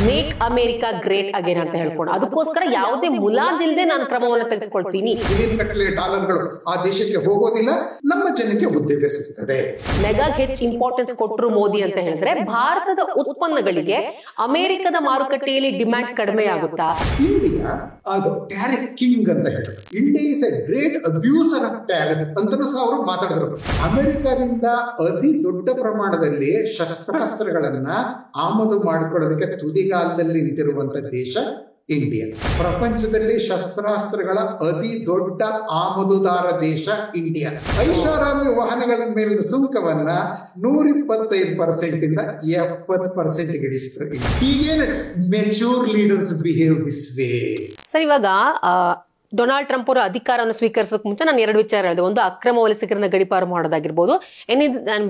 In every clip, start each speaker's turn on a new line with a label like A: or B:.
A: Make America great again ಅಂತ ಹೇಳ್ಕೊಂಡು ಅದಕ್ಕೋಸ್ಕರ ಯಾವುದೇ ಮುಲಾಜಿಲ್ಲದೆ ನಾನು ಕ್ರಮವನ್ನು ತೆಗೆದುಕೊಳ್ತೀನಿ.
B: ಡಾಲರ್ಗಳು ಆ ದೇಶಕ್ಕೆ ಹೋಗೋದಿಲ್ಲ, ನಮ್ಮ ಜನಕ್ಕೆ ಉದ್ಯೋಗ ಸಿಗ್ತದೆ.
A: ಮೆಗಾಗ್ ಹೆಚ್ಚು ಇಂಪಾರ್ಟೆನ್ಸ್ ಕೊಟ್ಟರು ಮೋದಿ ಅಂತ ಹೇಳಿದ್ರೆ ಭಾರತದ ಉತ್ಪನ್ನಗಳಿಗೆ ಅಮೆರಿಕದ ಮಾರುಕಟ್ಟೆಯಲ್ಲಿ ಡಿಮ್ಯಾಂಡ್ ಕಡಿಮೆ ಆಗುತ್ತಾ?
B: ಇಂಡಿಯಾ ಅದು ಟ್ಯಾರಿಫ್ ಕಿಂಗ್ ಅಂತ ಹೇಳಿದ್ರು. India is a great abuser of tariff ಅಂತನೂ ಸಹ ಅವರು ಮಾತಾಡಿದ್ರು. ಅಮೆರಿಕದಿಂದ ಅತಿ ದೊಡ್ಡ ಪ್ರಮಾಣದಲ್ಲಿ ಶಸ್ತ್ರಾಸ್ತ್ರಗಳನ್ನ ಆಮದು ಮಾಡಿಕೊಳ್ಳೋದಕ್ಕೆ ತುದಿಗಾಲದಲ್ಲಿ ನಿಂತಿರುವಂತ ದೇಶ ಇಂಡಿಯಾ. ಪ್ರಪಂಚದಲ್ಲಿ ಶಸ್ತ್ರಾಸ್ತ್ರಗಳ ಅತಿ ದೊಡ್ಡ ಆಮದುದಾರ ದೇಶ ಇಂಡಿಯಾ. ಐಷಾರಾಮಿ ವಾಹನಗಳ ಮೇಲಿನ ಸುಂಕವನ್ನ 125% ಇಂದ 70% ಇಳಿಸ್ತಾರೆ. ಹೀಗೇನು mature leaders behave this way?
A: Sir, ಇವಾಗ ಡೊನಾಲ್ಡ್ ಟ್ರಂಪ್ ಅವರ ಅಧಿಕಾರವನ್ನು ಸ್ವೀಕರಿಸೋಕೆ ಮುಂಚೆ ನಾನು 2 ವಿಚಾರ ಹೇಳಿದೆ. ಒಂದು, ಅಕ್ರಮ ವಲಸಿಗರನ್ನ ಗಡಿಪಾರು ಮಾಡೋದಾಗಿರ್ಬೋದು.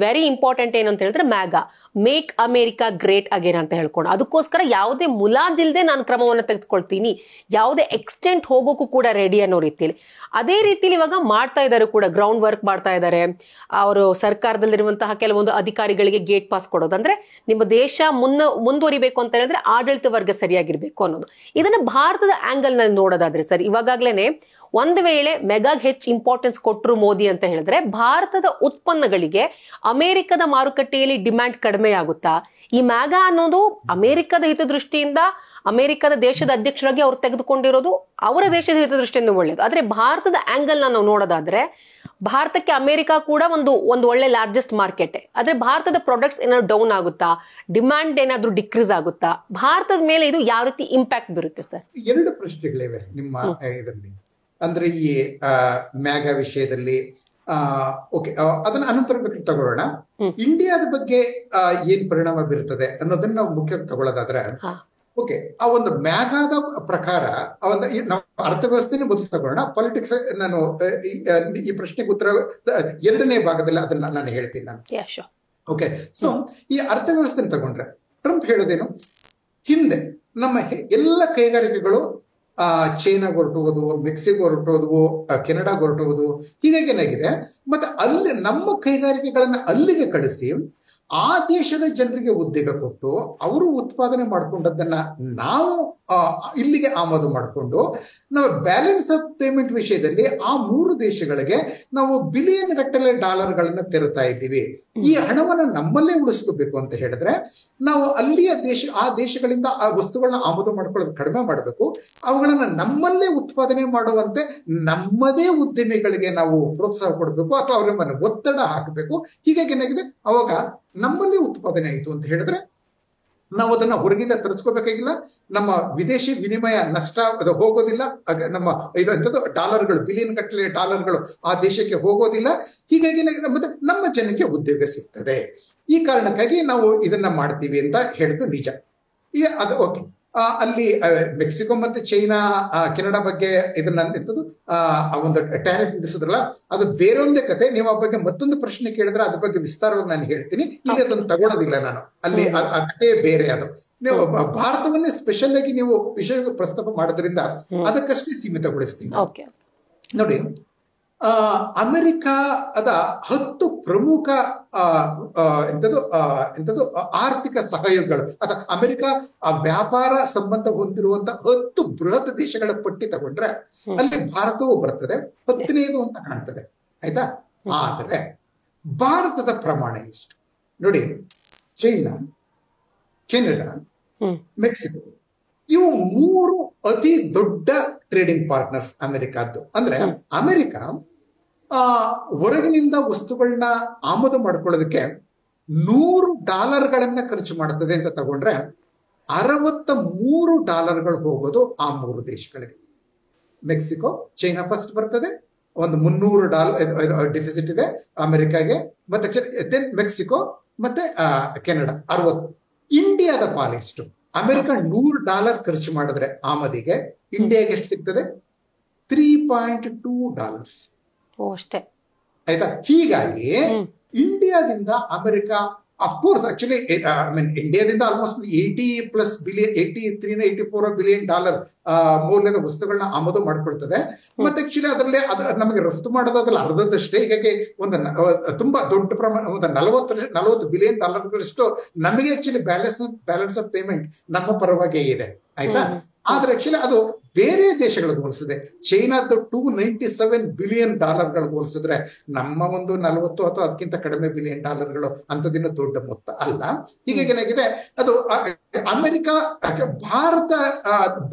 A: ವೆರಿ ಇಂಪಾರ್ಟೆಂಟ್ ಏನು ಅಂತ ಹೇಳಿದ್ರೆ ಮ್ಯಾಗಾ, ಮೇಕ್ ಅಮೆರಿಕಾ ಗ್ರೇಟ್ ಅಗೇನ್ ಅಂತ ಹೇಳ್ಕೊಂಡು ಅದಕ್ಕೋಸ್ಕರ ಯಾವುದೇ ಮುಲಾಜಿಲ್ಲದೆ ನಾನು ಕ್ರಮವನ್ನು ತೆಗೆದುಕೊಳ್ತೀನಿ, ಯಾವುದೇ ಎಕ್ಸ್ಟೆಂಟ್ ಹೋಗೋಕ್ಕೂ ಕೂಡ ರೆಡಿ ಅನ್ನೋ ರೀತಿಯಲ್ಲಿ. ಅದೇ ರೀತಿಯಲ್ಲಿ ಇವಾಗ ಮಾಡ್ತಾ ಇದ್ದಾರೆ ಕೂಡ, ಗ್ರೌಂಡ್ ವರ್ಕ್ ಮಾಡ್ತಾ ಇದ್ದಾರೆ. ಅವರು ಸರ್ಕಾರದಲ್ಲಿರುವಂತಹ ಕೆಲವೊಂದು ಅಧಿಕಾರಿಗಳಿಗೆ ಗೇಟ್ ಪಾಸ್ ಕೊಡೋದು, ಅಂದ್ರೆ ನಿಮ್ಮ ದೇಶ ಮುಂದುವರಿಬೇಕು ಅಂತ ಹೇಳಿದ್ರೆ ಆಡಳಿತ ವರ್ಗ ಸರಿಯಾಗಿರ್ಬೇಕು ಅನ್ನೋದು. ಇದನ್ನ ಭಾರತದ ಆಂಗಲ್ ನಲ್ಲಿ ನೋಡೋದಾದ್ರೆ ಸರ್, ಇವಾಗಲೇ ಒಂದು ವೇಳೆ ಮೆಗಾಗ್ ಹೆಚ್ಚು ಇಂಪಾರ್ಟೆನ್ಸ್ ಕೊಟ್ಟರು ಮೋದಿ ಅಂತ ಹೇಳಿದ್ರೆ ಭಾರತದ ಉತ್ಪನ್ನಗಳಿಗೆ ಅಮೆರಿಕದ ಮಾರುಕಟ್ಟೆಯಲ್ಲಿ ಡಿಮ್ಯಾಂಡ್ ಕಡಿಮೆ ಆಗುತ್ತಾ? ಈ ಮ್ಯಾಗಾ ಅನ್ನೋದು ಅಮೆರಿಕದ ಹಿತದೃಷ್ಟಿಯಿಂದ, ಅಮೆರಿಕದ ದೇಶದ ಅಧ್ಯಕ್ಷರಾಗಿ ಅವ್ರು ತೆಗೆದುಕೊಂಡಿರೋದು ಅವರ ದೇಶದ ಹಿತದೃಷ್ಟಿಯಿಂದ ಒಳ್ಳೇದು. ಆದ್ರೆ ಭಾರತದ ಆಂಗಲ್ ನಾವು ನೋಡೋದಾದ್ರೆ ಭಾರತಕ್ಕೆ ಅಮೆರಿಕ ಕೂಡ ಒಂದು ಒಳ್ಳೆ ಲಾರ್ಜೆಸ್ಟ್ ಮಾರ್ಕೆಟ್. ಆದ್ರೆ ಭಾರತದ ಪ್ರಾಡಕ್ಟ್ಸ್ ಏನಾದ್ರು ಡೌನ್ ಆಗುತ್ತಾ, ಡಿಮ್ಯಾಂಡ್ ಏನಾದ್ರು ಡಿಕ್ರೀಸ್ ಆಗುತ್ತಾ, ಭಾರತದ ಮೇಲೆ ಇದು ಯಾವ ರೀತಿ ಇಂಪ್ಯಾಕ್ಟ್ ಬೀರುತ್ತೆ ಸರ್?
B: 2 ಪ್ರಶ್ನೆಗಳಿವೆ ನಿಮ್ಮ ಇದರಲ್ಲಿ. ಅಂದ್ರೆ ಈ ಮ್ಯಾಗಾ ವಿಷಯದಲ್ಲಿ ಓಕೆ, ಅದನ್ನ ಅನಂತರ ಬೇಕಾದ್ರೆ ತಗೊಳ್ಳೋಣ. ಇಂಡಿಯಾದ ಬಗ್ಗೆ ಏನ್ ಪರಿಣಾಮ ಬೀರುತ್ತದೆ ಅನ್ನೋದನ್ನ ನಾವು ಮುಖ್ಯವಾಗಿ ತಗೊಳ್ಳೋದಾದ್ರೆ, ಓಕೆ, ಆ ಒಂದು ಮ್ಯಾಗಾದ ಪ್ರಕಾರ ನಾವು ಅರ್ಥವ್ಯವಸ್ಥೆನೇ ಮೊದಲು ತಗೊಳ್ಳೋಣ. ಪಾಲಿಟಿಕ್ಸ್ ನಾನು ಈ ಪ್ರಶ್ನೆಗೆ ಉತ್ತರ 2ನೇ ಭಾಗದಲ್ಲಿ ಅದನ್ನ ನಾನು ಹೇಳ್ತೀನಿ ನಾನು. ಓಕೆ, ಸೊ ಈ ಅರ್ಥವ್ಯವಸ್ಥೆ ತಗೊಂಡ್ರೆ ಟ್ರಂಪ್ ಹೇಳೋದೇನು, ಹಿಂದೆ ನಮ್ಮ ಎಲ್ಲ ಕೈಗಾರಿಕೆಗಳು ಚೈನಾಗ ಹೊರಟುವುದು, ಮೆಕ್ಸಿಕೋ ಹೊರಟೋದು, ಕೆನಡಾಗ ಹೊರಟುವುದು, ಹೀಗಾಗಿ ಏನಾಗಿದೆ. ಮತ್ತೆ ಅಲ್ಲಿ ನಮ್ಮ ಕೈಗಾರಿಕೆಗಳನ್ನ ಅಲ್ಲಿಗೆ ಕಳಿಸಿ ಆ ದೇಶದ ಜನರಿಗೆ ಉದ್ಯೋಗ ಕೊಟ್ಟು ಅವರು ಉತ್ಪಾದನೆ ಮಾಡ್ಕೊಂಡದ್ದನ್ನ ನಾವು ಇಲ್ಲಿಗೆ ಆಮದು ಮಾಡಿಕೊಂಡು ನಾವು ಬ್ಯಾಲೆನ್ಸ್ ಆಫ್ ಪೇಮೆಂಟ್ ವಿಷಯದಲ್ಲಿ ಆ 3 ದೇಶಗಳಿಗೆ ನಾವು ಬಿಲಿಯನ್ ಗಟ್ಟಲೆ ಡಾಲರ್ಗಳನ್ನ ತೆರುತ್ತಾ ಇದ್ದೀವಿ. ಈ ಹಣವನ್ನ ನಮ್ಮಲ್ಲೇ ಉಳಿಸ್ಕೋಬೇಕು ಅಂತ ಹೇಳಿದ್ರೆ ನಾವು ಅಲ್ಲಿಯ ಆ ದೇಶಗಳಿಂದ ಆ ವಸ್ತುಗಳನ್ನ ಆಮದು ಮಾಡ್ಕೊಳ್ಳೋದು ಕಡಿಮೆ ಮಾಡಬೇಕು. ಅವುಗಳನ್ನ ನಮ್ಮಲ್ಲೇ ಉತ್ಪಾದನೆ ಮಾಡುವಂತೆ ನಮ್ಮದೇ ಉದ್ಯಮಿಗಳಿಗೆ ನಾವು ಪ್ರೋತ್ಸಾಹ ಕೊಡಬೇಕು ಅಥವಾ ಅವರ ಮೇಲೆ ಒತ್ತಡ ಹಾಕಬೇಕು. ಹೀಗಾಗಿ ಏನಾಗಿದೆ, ಅವಾಗ ನಮ್ಮಲ್ಲೇ ಉತ್ಪಾದನೆ ಆಯಿತು ಅಂತ ಹೇಳಿದ್ರೆ ನಾವು ಅದನ್ನ ಹೊರಗಿಂದ ತರಿಸ್ಕೋಬೇಕಾಗಿಲ್ಲ. ನಮ್ಮ ವಿದೇಶಿ ವಿನಿಮಯ ನಷ್ಟ ಅದು ಹೋಗೋದಿಲ್ಲ. ನಮ್ಮ ಇದಂಥದ್ದು ಡಾಲರ್ಗಳು, ಬಿಲಿಯನ್ ಗಟ್ಟಲೆ ಡಾಲರ್ಗಳು ಆ ದೇಶಕ್ಕೆ ಹೋಗೋದಿಲ್ಲ. ಹೀಗಾಗಿ ಮತ್ತೆ ನಮ್ಮ ಜನಕ್ಕೆ ಉದ್ಯೋಗ ಸಿಗ್ತದೆ. ಈ ಕಾರಣಕ್ಕಾಗಿ ನಾವು ಇದನ್ನ ಮಾಡ್ತೀವಿ ಅಂತ ಹೇಳಿದ್ದು ನಿಜ. ಅದು ಓಕೆ. ಅಲ್ಲಿ ಮೆಕ್ಸಿಕೋ ಮತ್ತೆ ಚೈನಾ, ಕೆನಡಾ ಬಗ್ಗೆ ಇದನ್ನ ಎಂತದ್ದು ಒಂದು ಟ್ಯಾರಿಫ್ ವಿಧಿಸಿದ್ರಲ್ಲ, ಅದು ಬೇರೊಂದೇ ಕತೆ. ನೀವು ಆ ಬಗ್ಗೆ ಮತ್ತೊಂದು ಪ್ರಶ್ನೆ ಕೇಳಿದ್ರೆ ಅದ್ರ ಬಗ್ಗೆ ವಿಸ್ತಾರವಾಗಿ ನಾನು ಹೇಳ್ತೀನಿ. ಇಲ್ಲಿ ಅದನ್ನು ತಗೊಳ್ಳೋದಿಲ್ಲ ನಾನು, ಅಲ್ಲಿ ಆ ಕತೆ ಬೇರೆ. ಅದು ನೀವು ಭಾರತವನ್ನೇ ಸ್ಪೆಷಲ್ ಆಗಿ ನೀವು ವಿಷಯ ಪ್ರಸ್ತಾಪ ಮಾಡೋದ್ರಿಂದ ಅದಕ್ಕಷ್ಟೇ ಸೀಮಿತಗೊಳಿಸ್ತೀನಿ ನೋಡಿ. ಅಮೆರಿಕದ 10 ಪ್ರಮುಖ ಎಂತದ್ದು ಆರ್ಥಿಕ ಸಹಯೋಗಗಳು ಅಥವಾ ಅಮೆರಿಕ ವ್ಯಾಪಾರ ಸಂಬಂಧ ಹೊಂದಿರುವಂತ 10 ಬೃಹತ್ ದೇಶಗಳ ಪಟ್ಟಿ ತಗೊಂಡ್ರೆ ಅಲ್ಲಿ ಭಾರತವೂ ಬರ್ತದೆ, 10ನೇದು ಅಂತ ಕಾಣ್ತದೆ. ಆಯ್ತಾ? ಆದರೆ ಭಾರತದ ಪ್ರಮಾಣ ಎಷ್ಟು ನೋಡಿ. ಚೈನಾ, ಕೆನಡಾ, ಮೆಕ್ಸಿಕೋ, ಇವು 3 ಅತಿ ದೊಡ್ಡ ಟ್ರೇಡಿಂಗ್ ಪಾರ್ಟ್ನರ್ಸ್ ಅಮೆರಿಕದ್ದು. ಅಂದ್ರೆ ಅಮೆರಿಕ ಹೊರಗಿನಿಂದ ವಸ್ತುಗಳನ್ನ ಆಮದು ಮಾಡ್ಕೊಳ್ಳೋದಕ್ಕೆ $100 ಖರ್ಚು ಮಾಡ್ತದೆ ಅಂತ ತಗೊಂಡ್ರೆ $63 ಹೋಗೋದು ಆ 3 ದೇಶಗಳಿಗೆ. ಮೆಕ್ಸಿಕೋ, ಚೈನಾ ಫಸ್ಟ್ ಬರ್ತದೆ, ಒಂದು $300 ಡೆಫಿಸಿಟ್ ಇದೆ ಅಮೆರಿಕಾಗೆ. ಮತ್ತೆ ಮೆಕ್ಸಿಕೋ ಮತ್ತೆ ಕೆನಡಾ 60. ಇಂಡಿಯಾದ ಪಾಲೆಷ್ಟು? ಅಮೆರಿಕ $100 ಖರ್ಚು ಮಾಡಿದ್ರೆ ಆಮದಿಗೆ, ಇಂಡಿಯಾಗೆ ಎಷ್ಟು ಸಿಗ್ತದೆ? $3.2
A: ಅಷ್ಟೇ.
B: ಆಯ್ತಾ? ಹೀಗಾಗಿ ಇಂಡಿಯಾದಿಂದ America of course actually I mean ಇಂಡಿಯಾದಿಂದ ಆಲ್ಮೋಸ್ಟ್ 83-84 ಬಿಲಿಯನ್ ಡಾಲರ್ ಮೌಲ್ಯದ ವಸ್ತುಗಳನ್ನ ಆಮದು ಮಾಡ್ಕೊಳ್ತದೆ. ಮತ್ತೆ ಆಕ್ಚುಲಿ ಅದರಲ್ಲಿ ನಮಗೆ ರಫ್ತು ಮಾಡೋದಾದ್ರಲ್ಲಿ ಅರ್ಧದಷ್ಟೇ. ಹೀಗಾಗಿ ತುಂಬಾ ದೊಡ್ಡ ಪ್ರಮಾಣ, ಒಂದು 40 ಬಿಲಿಯನ್ ಡಾಲರ್ಗಳಷ್ಟು ನಮಗೆ ಆಕ್ಚುಲಿ ಬ್ಯಾಲೆನ್ಸ್ ಆಫ್ ಪೇಮೆಂಟ್ ನಮ್ಮ ಪರವಾಗಿ ಇದೆ, ಆಯ್ತಾ. ಆದ್ರೆ ಆಕ್ಚುಲಿ ಅದು ಬೇರೆ ದೇಶಗಳಿಗೆ ಹೋಲಿಸಿದೆ, ಚೈನಾದ್ದು 297 ಬಿಲಿಯನ್ ಡಾಲರ್ಗಳಿಗೆ ಹೋಲಿಸಿದ್ರೆ ನಮ್ಮ ಒಂದು 40 ಅಥವಾ ಅದಕ್ಕಿಂತ ಕಡಿಮೆ ಬಿಲಿಯನ್ ಡಾಲರ್ಗಳು ಅಂತದಿನ ದೊಡ್ಡ ಮೊತ್ತ ಅಲ್ಲ. ಹೀಗಾಗಿ ಏನಾಗಿದೆ, ಅದು America Bharat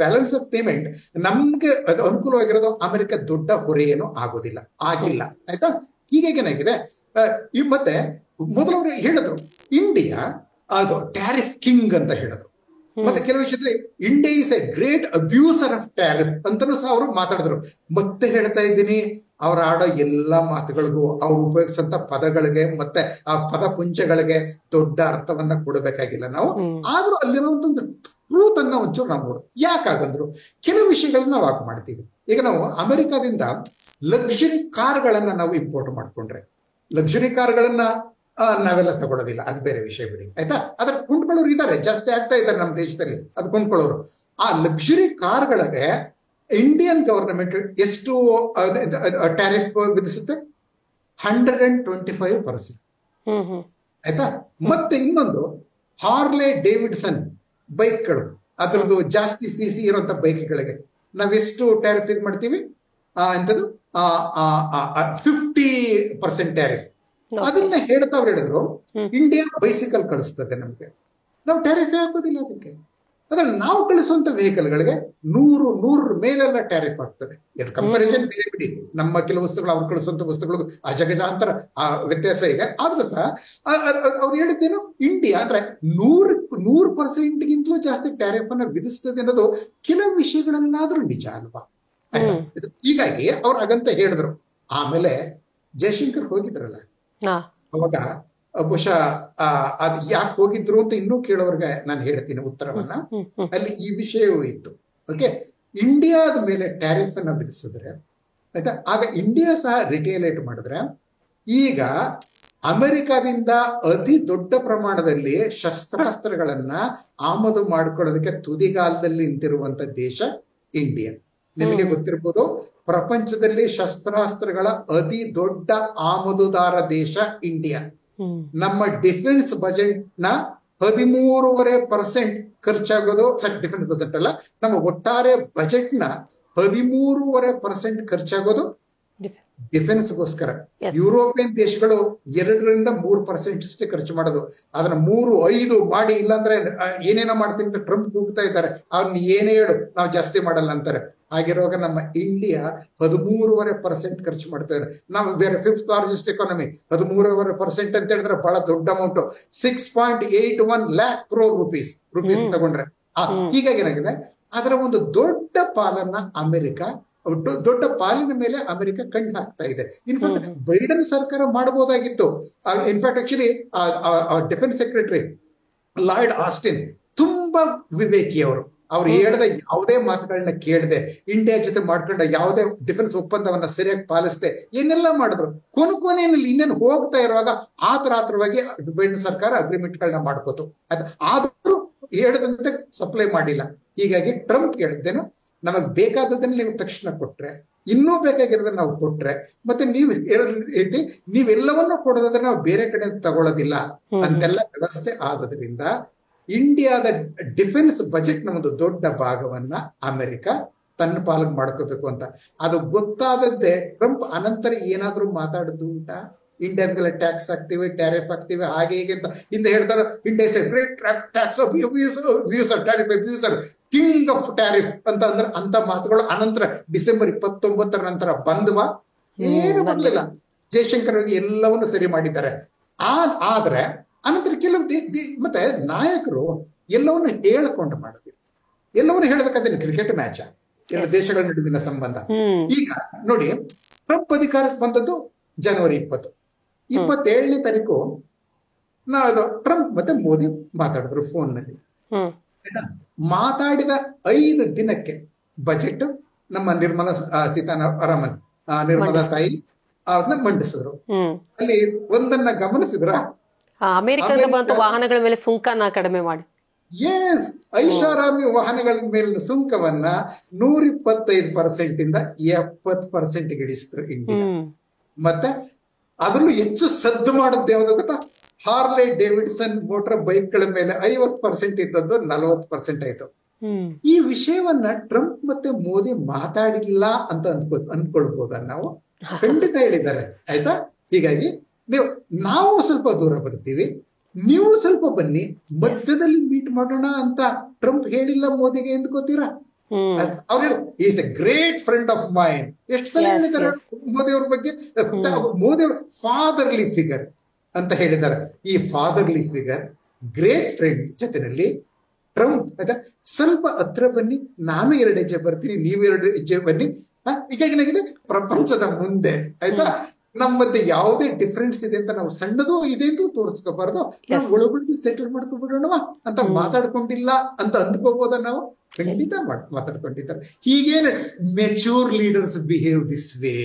B: balance of payment ನಮ್ಗೆ ಅದು ಅನುಕೂಲವಾಗಿರೋದು, ಅಮೆರಿಕ ದೊಡ್ಡ ಹೊರೆ ಏನು ಆಗೋದಿಲ್ಲ, ಆಗಿಲ್ಲ, ಆಯ್ತಾ. ಹೀಗಾಗಿ ಏನಾಗಿದೆ, ಮತ್ತೆ ಮೊದಲವರು ಹೇಳಿದ್ರು ಇಂಡಿಯಾ ಅದು ಟ್ಯಾರಿಫ್ ಕಿಂಗ್ ಅಂತ ಹೇಳಿದ್ರು. ಮತ್ತೆ ಕೆಲವು ವಿಷಯದಲ್ಲಿ India is a great abuser of tariff ಅಂತಾನೂ ಸಹ ಅವರು ಮಾತಾಡಿದ್ರು. ಮತ್ತೆ ಹೇಳ್ತಾ ಇದ್ದೀನಿ, ಅವ್ರ ಆಡೋ ಎಲ್ಲಾ ಮಾತುಗಳಿಗೂ, ಅವ್ರು ಉಪಯೋಗಿಸಂತ ಪದಗಳಿಗೆ ಮತ್ತೆ ಆ ಪದಪುಂಜಗಳಿಗೆ ದೊಡ್ಡ ಅರ್ಥವನ್ನ ಕೊಡಬೇಕಾಗಿಲ್ಲ ನಾವು. ಆದ್ರೂ ಅಲ್ಲಿರುವಂತ ಒಂದು ಟ್ರೂತ್ ಅನ್ನ ಒಂಚೂರು ನಾವು ನೋಡು. ಯಾಕಾಗಂದ್ರು ಕೆಲವು ವಿಷಯಗಳನ್ನ ನಾವು ಹಾಕಿ ಮಾಡ್ತೀವಿ. ಈಗ ನಾವು ಅಮೆರಿಕಾದಿಂದ ಲಕ್ಸುರಿ ಕಾರ್ಗಳನ್ನ ನಾವು ಇಂಪೋರ್ಟ್ ಮಾಡ್ಕೊಂಡ್ರೆ, ಲಕ್ಸುರಿ ಕಾರ್ಗಳನ್ನ ನಾವೆಲ್ಲ ತಗೊಳ್ಳೋದಿಲ್ಲ, ಅದು ಬೇರೆ ವಿಷಯ ಬಿಡಿ, ಆಯ್ತಾ. ಅದ್ರ ಕೊಂಡ್ಕೊಳ್ಳೋರು ಇದ್ದಾರೆ, ಜಾಸ್ತಿ ಆಗ್ತಾ ಇದ್ದಾರೆ ನಮ್ಮ ದೇಶದಲ್ಲಿ ಅದು ಕೊಂಡ್ಕೊಳ್ಳೋರು. ಆ ಲಕ್ಸುರಿ ಕಾರ್ಗಳಿಗೆ ಇಂಡಿಯನ್ ಗವರ್ನಮೆಂಟ್ ಎಷ್ಟು ಟ್ಯಾರಿಫ್ ವಿಧಿಸುತ್ತೆ? 125%, ಆಯ್ತಾ. ಮತ್ತೆ ಇನ್ನೊಂದು ಹಾರ್ಲೆ ಡೇವಿಡ್ಸನ್ ಬೈಕ್ಗಳು, ಅದರದ್ದು ಜಾಸ್ತಿ CC ಇರುವಂತ ಬೈಕ್ಗಳಿಗೆ ನಾವೆಷ್ಟು ಟ್ಯಾರಿಫ್ ಇದು ಮಾಡ್ತೀವಿ? ಎಂತದ್ದು 50% ಟ್ಯಾರಿಫ್. ಅದನ್ನ ಹೇಳ್ತಾವ್ರು ಹೇಳಿದ್ರು, ಇಂಡಿಯಾ ಬೈಸಿಕಲ್ ಕಳಿಸ್ತದೆ ನಮ್ಗೆ, ನಾವು ಟ್ಯಾರಿಫ್ ಹಾಕೋದಿಲ್ಲ ಅದಕ್ಕೆ. ಅದ್ರ ನಾವು ಕಳಿಸುವಂತ ವೆಹಿಕಲ್ಗಳಿಗೆ 100 ಮೇಲೆಲ್ಲ ಟ್ಯಾರಿಫ್ ಆಗ್ತದೆ. ಎರಡು ಕಂಪ್ಯಾರಿಸನ್ ಬೇರೆ ಬಿಡಿ, ನಮ್ಮ ಕೆಲವು ವಸ್ತುಗಳು ಅವ್ರು ಕಳಿಸುವಂತ ವಸ್ತುಗಳು ಅಜಗಜಾಂತರ ವ್ಯತ್ಯಾಸ ಇದೆ. ಆದ್ರೂ ಸಹ ಅವ್ರು ಹೇಳಿದ್ದೇನು, ಇಂಡಿಯಾ ಅಂದ್ರೆ 100%ಗಿಂತಲೂ ಜಾಸ್ತಿ ಟ್ಯಾರಿಫ್ ಅನ್ನ ವಿಧಿಸ್ತದೆ ಅನ್ನೋದು ಕೆಲವು ವಿಷಯಗಳನ್ನಾದ್ರೂ ನಿಜ ಅಲ್ವಾ? ಹೀಗಾಗಿ ಅವ್ರು ಹಾಗಂತ ಹೇಳಿದ್ರು. ಆಮೇಲೆ ಜಯಶಂಕರ್ ಹೋಗಿದ್ರಲ್ಲ, ಅವಾಗ ಬಹುಶಃ ಅದ್ ಯಾಕೆ ಹೋಗಿದ್ರು ಅಂತ ಇನ್ನೂ ಕೇಳೋರ್ಗೆ ನಾನು ಹೇಳ್ತೀನಿ ಉತ್ತರವನ್ನ. ಅಲ್ಲಿ ಈ ವಿಷಯವೂ ಇತ್ತು. ಓಕೆ, ಇಂಡಿಯಾದ ಮೇಲೆ ಟ್ಯಾರಿಫ್ ಅನ್ನ ವಿಧಿಸಿದ್ರೆ, ಆಯ್ತಾ, ಆಗ ಇಂಡಿಯಾ ಸಹ ರಿಟೇಲೇಟ್ ಮಾಡಿದ್ರೆ, ಈಗ ಅಮೆರಿಕಾದಿಂದ ಅತಿ ದೊಡ್ಡ ಪ್ರಮಾಣದಲ್ಲಿ ಶಸ್ತ್ರಾಸ್ತ್ರಗಳನ್ನ ಆಮದು ಮಾಡ್ಕೊಳ್ಳೋದಕ್ಕೆ ತುದಿಗಾಲದಲ್ಲಿ ನಿಂತಿರುವಂತ ದೇಶ ಇಂಡಿಯಾ. ನಿಮಗೆ ಗೊತ್ತಿರ್ಬೋದು, ಪ್ರಪಂಚದಲ್ಲಿ ಶಸ್ತ್ರಾಸ್ತ್ರಗಳ ಅತಿ ದೊಡ್ಡ ಆಮದುದಾರ ದೇಶ ಇಂಡಿಯಾ. ನಮ್ಮ ಡಿಫೆನ್ಸ್ ಬಜೆಟ್ ನ 13.5% ಖರ್ಚಾಗೋದು, ಡಿಫೆನ್ಸ್ ಬಜೆಟ್ ಅಲ್ಲ, ನಮ್ಮ ಒಟ್ಟಾರೆ ಬಜೆಟ್ ನ 13.5% ಖರ್ಚಾಗೋದು ಡಿಫೆನ್ಸ್ಗೋಸ್ಕರ. ಯುರೋಪಿಯನ್ ದೇಶಗಳು 2-3% ಅಷ್ಟೇ ಖರ್ಚು ಮಾಡೋದು. ಅದನ್ನ 3-5 ಮಾಡಿ, ಇಲ್ಲಾಂದ್ರೆ ಏನೇನೋ ಮಾಡ್ತೀನಿ ಅಂತ ಟ್ರಂಪ್ ಕೂಗ್ತಾ ಇದ್ದಾರೆ. ಅವ್ರನ್ನ ಏನೇ ಹೇಳು, ನಾವು ಜಾಸ್ತಿ ಮಾಡಲ್ಲ ಅಂತಾರೆ. ಆಗಿರುವಾಗ ನಮ್ಮ ಇಂಡಿಯಾ 13.5% ಖರ್ಚು ಮಾಡ್ತಾ ಇದ್ದಾರೆ. ನಾವು ಬೇರೆ 5th ಲಾರ್ಜೆಸ್ಟ್ ಎಕಾನಮಿ, 13.5% ಅಂತ ಹೇಳಿದ್ರೆ ಬಹಳ ದೊಡ್ಡ ಅಮೌಂಟ್. 6.81 lakh crore rupees ತಗೊಂಡ್ರೆ. ಹೀಗಾಗಿ ಏನಾಗಿದೆ, ಅದರ ಒಂದು ದೊಡ್ಡ ಪಾಲನ್ನ ಅಮೆರಿಕ, ದೊಡ್ಡ ಪಾಲಿನ ಮೇಲೆ ಅಮೆರಿಕ ಕಣ್ಣು ಹಾಕ್ತಾ ಇದೆ. ಇನ್ಫ್ಯಾಕ್ಟ್ ಬೈಡನ್ ಸರ್ಕಾರ ಮಾಡಬಹುದಾಗಿತ್ತು. In fact actually defence secretary Lloyd Austin ತುಂಬಾ ವಿವೇಕಿ ಅವರು. ಅವ್ರು ಹೇಳ್ದ ಯಾವುದೇ ಮಾತುಗಳನ್ನ ಕೇಳದೆ, ಇಂಡಿಯಾ ಜೊತೆ ಮಾಡ್ಕೊಂಡ ಯಾವುದೇ ಡಿಫೆನ್ಸ್ ಒಪ್ಪಂದವನ್ನ ಸರಿಯಾಗಿ ಪಾಲಿಸದೆ ಏನೆಲ್ಲ ಮಾಡಿದ್ರು. ಕೊನೆಯಲ್ಲಿ ಇನ್ನೇನು ಹೋಗ್ತಾ ಇರುವಾಗ ಆತುರಾತುರವಾಗಿ ಬೈಡನ್ ಸರ್ಕಾರ ಅಗ್ರಿಮೆಂಟ್ ಗಳನ್ನ ಮಾಡ್ಕೋತು. ಆದ್ರೂ ಹೇಳದಂತೆ ಸಪ್ಲೈ ಮಾಡಿಲ್ಲ. ಹೀಗಾಗಿ ಟ್ರಂಪ್ ಹೇಳಿದ್ದೇನು, ನಮಗ್ ಬೇಕಾದದನ್ನ ನೀವು ತಕ್ಷಣ ಕೊಟ್ರೆ, ಇನ್ನೂ ಬೇಕಾಗಿರೋದನ್ನ ನಾವು ಕೊಟ್ರೆ, ಮತ್ತೆ ನೀವೆಲ್ಲವನ್ನೂ ಕೊಡೋದಾದ್ರೆ ನಾವು ಬೇರೆ ಕಡೆ ತಗೊಳ್ಳೋದಿಲ್ಲ ಅಂತೆಲ್ಲ ವ್ಯವಸ್ಥೆ ಆದ್ರಿಂದ ಇಂಡಿಯಾದ ಡಿಫೆನ್ಸ್ ಬಜೆಟ್ ನ ಒಂದು ದೊಡ್ಡ ಭಾಗವನ್ನ ಅಮೆರಿಕ ತನ್ನ ಪಾಲನೆ ಮಾಡ್ಕೋಬೇಕು ಅಂತ. ಅದು ಗೊತ್ತಾದದ್ದೇ ಟ್ರಂಪ್ ಅನಂತರ ಏನಾದ್ರೂ ಮಾತಾಡುದು ಉಂಟಾ? ಇಂಡಿಯಾದೆಲ್ಲ ಟ್ಯಾಕ್ಸ್ ಹಾಕ್ತಿವಿ, ಟ್ಯಾರಿಫ್ ಹಾಕ್ತಿವಿ, ಹಾಗೆ ಹೀಗೆ ಅಂತ ಹಿಂದೆ ಹೇಳ್ತಾರೆ. India is a great tax abuser, tariff abuser, king of tariff ಅಂತ ಅಂದ್ರೆ ಅಂತ ಮಾತುಗಳು ಅನಂತರ ಡಿಸೆಂಬರ್ 29 ನಂತರ ಬಂದ್ವಾ? ಏನು ಬರ್ಲಿಲ್ಲ. ಜಯಶಂಕರ್ ಹೋಗಿ ಎಲ್ಲವನ್ನು ಸರಿ ಮಾಡಿದ್ದಾರೆ. ಆದ್ರೆ ಅನಂತರ ಕೆಲವು ಮತ್ತೆ ನಾಯಕರು ಎಲ್ಲವನ್ನು ಹೇಳಿಕೊಂಡು ಮಾಡಿದ್ರು. ಎಲ್ಲವನ್ನು ಹೇಳೋದಕ್ಕಂತ ಕ್ರಿಕೆಟ್ ಮ್ಯಾಚ್, ಎಲ್ಲ ದೇಶಗಳ ನಡುವಿನ ಸಂಬಂಧ. ಈಗ ನೋಡಿ, ಟ್ರಂಪ್ ಅಧಿಕಾರಕ್ಕೆ ಬಂದದ್ದು ಜನವರಿ 20, 27ನೇ ತಾರೀಕು ಟ್ರಂಪ್ ಮತ್ತೆ ಮೋದಿ ಮಾತಾಡಿದ್ರು ಫೋನ್ ನಲ್ಲಿ. ಮಾತಾಡಿದ 5 ದಿನಕ್ಕೆ ಬಜೆಟ್ ನಮ್ಮ ನಿರ್ಮಲಾ ತಾಯಿ ಅದನ್ನ ಮಂಡಿಸಿದ್ರು. ಅಲ್ಲಿ ಒಂದನ್ನ ಗಮನಿಸಿದ್ರ,
A: ಅಮೆರಿಕದಿಂದ ಬಂತ ವಾಹನಗಳ ಮೇಲೆ ಸುಂಕನ ಕಡಿಮೆ ಮಾಡಿ.
B: ಎಸ್, ಐಷಾರಾಮಿ ವಾಹನಗಳ ಮೇಲಿನ ಸುಂಕವನ್ನ 125% ಇಂದ 70% ಇಳಿಸಿತು ಇಂಡಿಯಾ. ಮತ್ತೆ ಅದರಲ್ಲೂ ಹೆಚ್ಚು ಸದ್ದು ಮಾಡೋದು ಯಾವ್ದು ಗೊತ್ತಾ? ಹಾರ್ಲೆ ಡೇವಿಡ್ಸನ್ ಮೋಟಾರ್ ಬೈಕ್ ಗಳ ಮೇಲೆ 50% ಇದ್ದದ್ದು 40% ಆಯ್ತು. ಈ ವಿಷಯವನ್ನ ಟ್ರಂಪ್ ಮತ್ತೆ ಮೋದಿ ಮಾತಾಡಿಲ್ಲ ಅಂತ ಅನ್ಕೊಳ್ಬೋದ ನಾವು? ಖಂಡಿತ ಹೇಳಿದ್ದಾರೆ, ಆಯ್ತಾ? ಹೀಗಾಗಿ ನಾವು ಸ್ವಲ್ಪ ದೂರ ಬರ್ತೀವಿ, ನೀವು ಸ್ವಲ್ಪ ಬನ್ನಿ, ಮಧ್ಯದಲ್ಲಿ ಮೀಟ್ ಮಾಡೋಣ ಅಂತ ಟ್ರಂಪ್ ಹೇಳಿಲ್ಲ ಮೋದಿಗೆ ಎಂದ್ಕೋತೀರಾ? ಅವ್ರು ಹೇಳಿ is A great friend of main. ಎಷ್ಟು ಸಲ ಹೇಳಿದ್ದಾರೆ ಮೋದಿ ಅವ್ರ ಬಗ್ಗೆ? ಮೋದಿ ಅವ್ರ ಫಾದರ್ಲಿ ಫಿಗರ್ ಅಂತ ಹೇಳಿದ್ದಾರೆ. ಈ ಫಾದರ್ಲಿ ಫಿಗರ್, ಗ್ರೇಟ್ ಫ್ರೆಂಡ್ ಜೊತೆನಲ್ಲಿ ಟ್ರಂಪ್ ಆಯ್ತಾ, ಸ್ವಲ್ಪ ಹತ್ರ ಬನ್ನಿ, ನಾನು 2 ಹೆಜ್ಜೆ ಬರ್ತೀನಿ, ನೀವು 2 ಹೆಜ್ಜೆ ಬನ್ನಿ. ಈಗ ಏನಾಗಿದೆ, ಪ್ರಪಂಚದ ಮುಂದೆ ಆಯ್ತಾ ನಮ್ಮ ಮಧ್ಯೆ ಯಾವುದೇ ಡಿಫ್ರೆನ್ಸ್ ಇದೆ ಅಂತ ನಾವು ಸಣ್ಣದು ಇದೆ ಅಂತ ತೋರಿಸ್ಕೋಬಾರ್ದು, ನಾವು ಒಳಗೊಳಗೆ ಸೆಟಲ್ ಮಾಡ್ಕೊಬಿಡೋಣವಾ ಅಂತ ಮಾತಾಡ್ಕೊಂಡಿಲ್ಲ ಅಂತ ಅಂದ್ಕೋಬೋದ ನಾವು? ಖಂಡಿತ ಮಾತಾಡ್ಕೊಂಡಿದ್ದಾರೆ. ಹೀಗೇನೆ mature leaders behave this way.